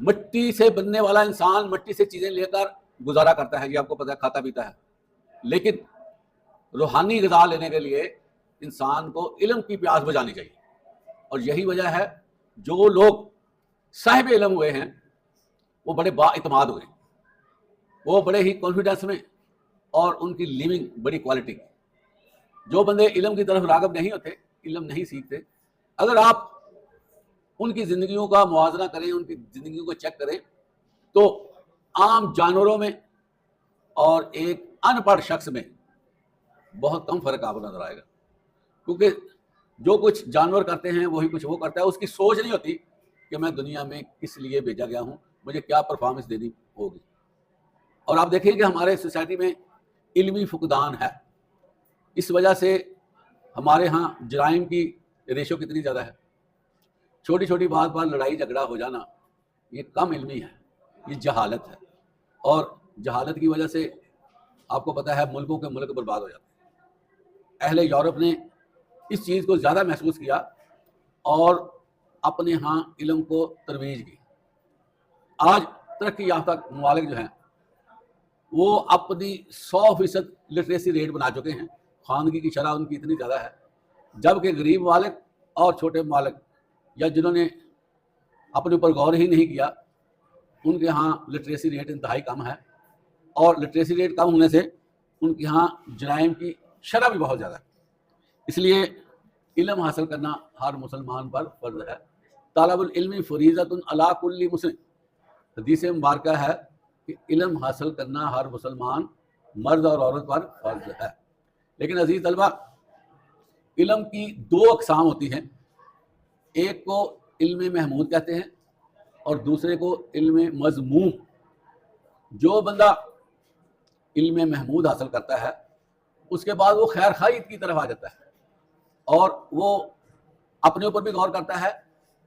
مٹی سے بننے والا انسان مٹی سے چیزیں لے کر گزارا کرتا ہے، یہ آپ کو پتہ ہے، کھاتا پیتا ہے، لیکن روحانی غذا لینے کے لیے انسان کو علم کی پیاس بجھانی چاہیے. اور یہی وجہ ہے جو لوگ صاحب علم ہوئے ہیں وہ بڑے با اعتماد ہوئے، وہ بڑے ہی کانفیڈنس میں، اور ان کی لیونگ بڑی کوالٹی کی. جو بندے علم کی طرف راغب نہیں ہوتے، علم نہیں سیکھتے، اگر آپ ان کی زندگیوں کا موازنہ کریں، ان کی زندگیوں کو چیک کریں، تو عام جانوروں میں اور ایک ان پڑھ شخص میں بہت کم فرق آپ کو نظر آئے گا. کیونکہ جو کچھ جانور کرتے ہیں وہی کچھ وہ کرتا ہے. اس کی سوچ نہیں ہوتی کہ میں دنیا میں کس لیے بھیجا گیا ہوں، مجھے کیا پرفارمنس دینی ہوگی. اور آپ دیکھیں کہ ہمارے سوسائٹی میں علمی فقدان ہے، اس وجہ سے ہمارے ہاں جرائم کی ریشو کتنی زیادہ ہے. چھوٹی چھوٹی بات پر لڑائی جھگڑا ہو جانا، یہ کم علمی ہے، یہ جہالت ہے. اور جہالت کی وجہ سے آپ کو پتہ ہے ملکوں کے ملک برباد ہو جاتے ہیں. اہل یورپ نے اس چیز کو زیادہ محسوس کیا اور اپنے ہاں علم کو ترویج کی. آج ترقی یافتہ ممالک جو ہیں وہ اپنی 100% لٹریسی ریٹ بنا چکے ہیں، خواندگی کی شرح ان کی اتنی زیادہ ہے، جبکہ غریب ممالک اور چھوٹے ممالک یا جنہوں نے اپنے اوپر غور ہی نہیں کیا، ان کے ہاں لٹریسی ریٹ انتہائی کم ہے. اور لٹریسی ریٹ کم ہونے سے ان کے ہاں جرائم کی شرح بھی بہت زیادہ ہے. اس لیے علم حاصل کرنا ہر مسلمان پر فرض ہے. طالب العلم فریضۃ علی کل مسلم، حدیث مبارکہ ہے کہ علم حاصل کرنا ہر مسلمان مرد اور عورت پر فرض ہے. لیکن عزیز طلبہ، علم کی 2 اقسام ہوتی ہیں، ایک کو علم محمود کہتے ہیں اور دوسرے کو علم مذموم. جو بندہ علم محمود حاصل کرتا ہے اس کے بعد وہ خیر خواہی کی طرف آ جاتا ہے، اور وہ اپنے اوپر بھی غور کرتا ہے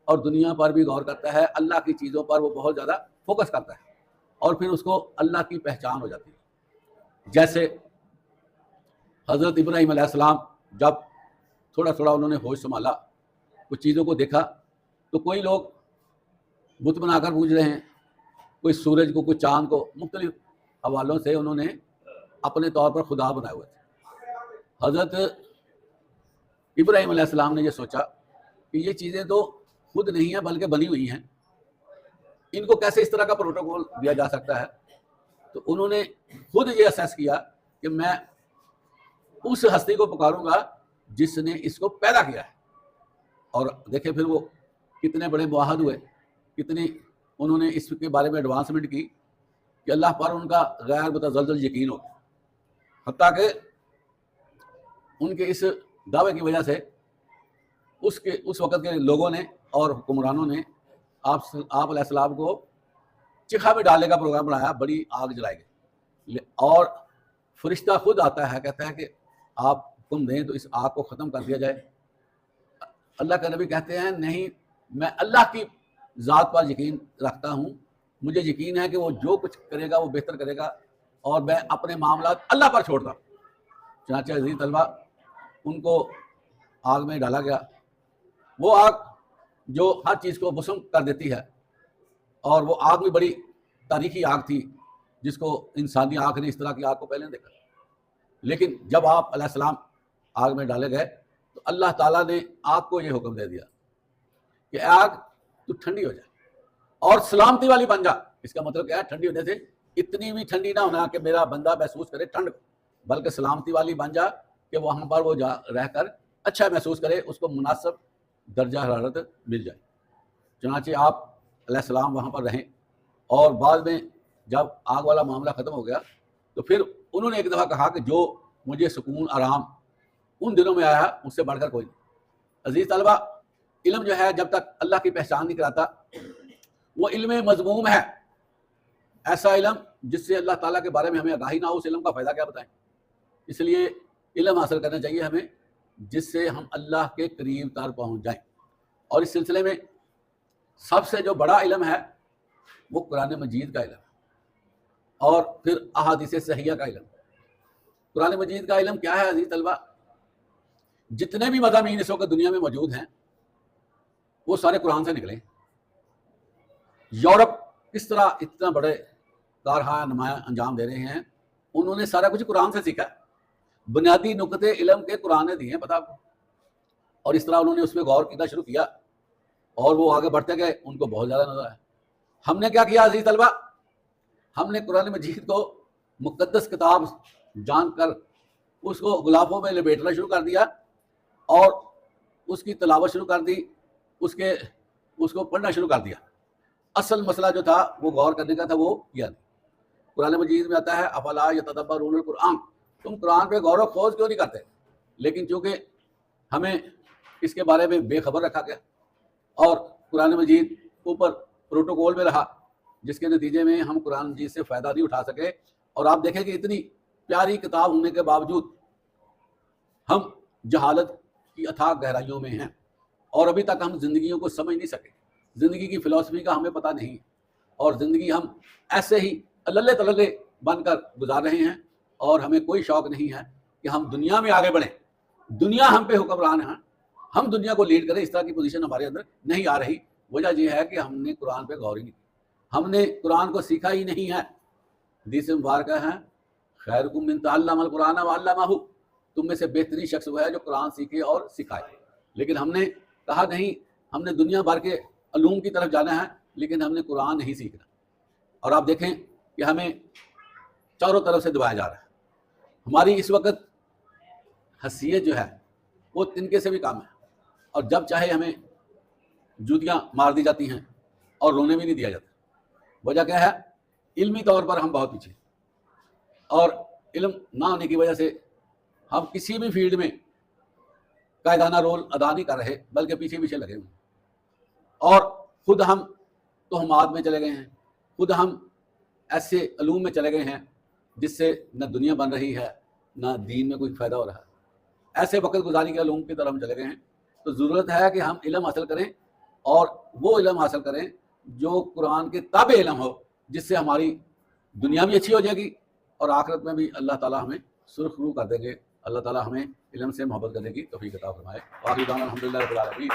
اور دنیا پر بھی غور کرتا ہے. اللہ کی چیزوں پر وہ بہت زیادہ فوکس کرتا ہے، اور پھر اس کو اللہ کی پہچان ہو جاتی ہے. جیسے حضرت ابراہیم علیہ السلام جب تھوڑا تھوڑا انہوں نے ہوش سنبھالا، کچھ چیزوں کو دیکھا، تو کوئی لوگ بت بنا کر پوج رہے ہیں، کوئی سورج کو، کوئی چاند کو، مختلف حوالوں سے انہوں نے اپنے طور پر خدا بنائے ہوئے تھے. حضرت ابراہیم علیہ السلام نے یہ سوچا کہ یہ چیزیں تو خود نہیں ہیں بلکہ بنی ہوئی ہیں، ان کو کیسے اس طرح کا پروٹوکول دیا جا سکتا ہے. تو انہوں نے خود یہ اسیس کیا کہ میں اس ہستی کو پکاروں گا جس نے اس کو پیدا کیا ہے. اور دیکھیں پھر وہ کتنے بڑے معاہد ہوئے، کتنی انہوں نے اس کے بارے میں ایڈوانسمنٹ کی کہ اللہ پر ان کا غیر متزلزل یقین ہو. حتیٰ کہ ان کے اس دعوے کی وجہ سے اس وقت کے لوگوں نے اور حکمرانوں نے آپ علیہ السلام کو چکھا میں ڈالنے کا پروگرام بنایا، بڑی آگ جلائی گئی. اور فرشتہ خود آتا ہے، کہتا ہے کہ آپ حکم دیں تو اس آگ کو ختم کر دیا جائے. اللہ کے نبی کہتے ہیں نہیں، میں اللہ کی ذات پر یقین رکھتا ہوں، مجھے یقین ہے کہ وہ جو کچھ کرے گا وہ بہتر کرے گا، اور میں اپنے معاملات اللہ پر چھوڑتا ہوں. چنانچہ عزیز طلبہ، ان کو آگ میں ڈالا گیا. وہ آگ جو ہر چیز کو مسم کر دیتی ہے، اور وہ آگ بھی بڑی تاریخی آگ تھی جس کو انسانی آنکھ نے اس طرح کی آگ کو پہلے دیکھا. لیکن جب آپ علیہ السلام آگ میں ڈالے گئے تو اللہ تعالیٰ نے آگ کو یہ حکم دے دیا کہ آگ تو ٹھنڈی ہو جائے اور سلامتی والی بن جا. اس کا مطلب کیا ہے؟ ٹھنڈی ہونے سے اتنی بھی ٹھنڈی نہ ہونا کہ میرا بندہ محسوس کرے ٹھنڈ، بلکہ سلامتی والی بن جا کہ وہاں پر وہ جا رہ کر اچھا محسوس کرے، اس کو مناسب درجہ حرارت مل جائے. چنانچہ آپ علیہ السلام وہاں پر رہیں، اور بعد میں جب آگ والا معاملہ ختم ہو گیا تو پھر انہوں نے ایک دفعہ کہا کہ جو مجھے سکون آرام ان دنوں میں آیا اس سے بڑھ کر کوئی نہیں. عزیز طلبہ، علم جو ہے جب تک اللہ کی پہچان نہیں کراتا وہ علم مذموم ہے. ایسا علم جس سے اللہ تعالیٰ کے بارے میں ہمیں آگاہی نہ ہو، اس علم کا فائدہ کیا بتائیں. اس لیے علم حاصل کرنا چاہیے ہمیں جس سے ہم اللہ کے قریب تر پہنچ جائیں. اور اس سلسلے میں سب سے جو بڑا علم ہے وہ قرآن مجید کا علم اور پھر احادیث صحیحہ کا علم. قرآن مجید کا علم کیا ہے عزیز طلبہ؟ جتنے بھی مضامین اس وقت دنیا میں موجود ہیں وہ سارے قرآن سے نکلے. یورپ کس طرح اتنا بڑے کارہائے نمایاں انجام دے رہے ہیں. انہوں نے سارا کچھ قرآن سے سیکھا ہے. بنیادی نقطے علم کے قرآن نے دیے ہیں پتہ آپ کو, اور اس طرح انہوں نے اس پہ غور کرنا شروع کیا اور وہ آگے بڑھتے گئے, ان کو بہت زیادہ نظر آیا. ہم نے کیا کیا عزیز طلبہ, ہم نے قرآن مجید کو مقدس کتاب جان کر اس کو غلافوں میں لپیٹنا شروع کر دیا اور اس کی تلاوت شروع کر دی, اس کو پڑھنا شروع کر دیا. اصل مسئلہ جو تھا وہ غور کرنے کا تھا, وہ کیا نہیں. قرآن مجید میں آتا ہے افلا یتدبرون القرآن, تم قرآن پہ غور و خوض کیوں نہیں کرتے؟ لیکن چونکہ ہمیں اس کے بارے میں بے خبر رکھا گیا اور قرآن مجید اوپر پروٹوکول میں رہا, جس کے نتیجے میں ہم قرآن مجید سے فائدہ نہیں اٹھا سکے. اور آپ دیکھیں کہ اتنی پیاری کتاب ہونے کے باوجود ہم جہالت کی اتھاہ گہرائیوں میں ہیں اور ابھی تک ہم زندگیوں کو سمجھ نہیں سکے. زندگی کی فلسفی کا ہمیں پتہ نہیں اور زندگی ہم ایسے ہی اللہ تللے بن کر گزار رہے ہیں اور ہمیں کوئی شوق نہیں ہے کہ ہم دنیا میں آگے بڑھیں. دنیا ہم پہ حکمران ہیں, ہم دنیا کو لیڈ کریں, اس طرح کی پوزیشن ہمارے اندر نہیں آ رہی. وجہ یہ ہے کہ ہم نے قرآن پہ غور ہی نہیں کی, ہم نے قرآن کو سیکھا ہی نہیں ہے. حدیث مبارکہ ہے خیرکم من تعلم القرآن وعلمہ, تم میں سے بہترین شخص وہ ہے جو قرآن سیکھے اور سکھائے. لیکن ہم نے کہا نہیں, ہم نے دنیا بھر کے علوم کی طرف جانا ہے لیکن ہم نے قرآن نہیں سیکھنا. اور آپ دیکھیں کہ ہمیں چاروں طرف سے دبایا جا رہا ہے. ہماری اس وقت حیثیت جو ہے وہ تنکے سے بھی کام ہے, اور جب چاہے ہمیں جوتیاں مار دی جاتی ہیں اور رونے بھی نہیں دیا جاتا. وجہ کیا ہے؟ علمی طور پر ہم بہت پیچھے, اور علم نہ ہونے کی وجہ سے ہم کسی بھی فیلڈ میں قائدانہ رول ادا نہیں کر رہے بلکہ پیچھے پیچھے لگے ہوئے ہیں. اور خود ہم توہمات میں چلے گئے ہیں, خود ہم ایسے علوم میں چلے گئے ہیں جس سے نہ دنیا بن رہی ہے نہ دین میں کوئی فائدہ ہو رہا ہے. ایسے وقت گزاری کے علوم کی طرف ہم چلے گئے ہیں. تو ضرورت ہے کہ ہم علم حاصل کریں اور وہ علم حاصل کریں جو قرآن کے تابع علم ہو, جس سے ہماری دنیا بھی اچھی ہو جائے گی اور آخرت میں بھی اللہ تعالیٰ ہمیں سرخ رو کر دیں گے. اللہ تعالیٰ ہمیں علم سے محبت کرنے کی توفیق عطا فرمائے. باقی الحمدللہ رب العالمین.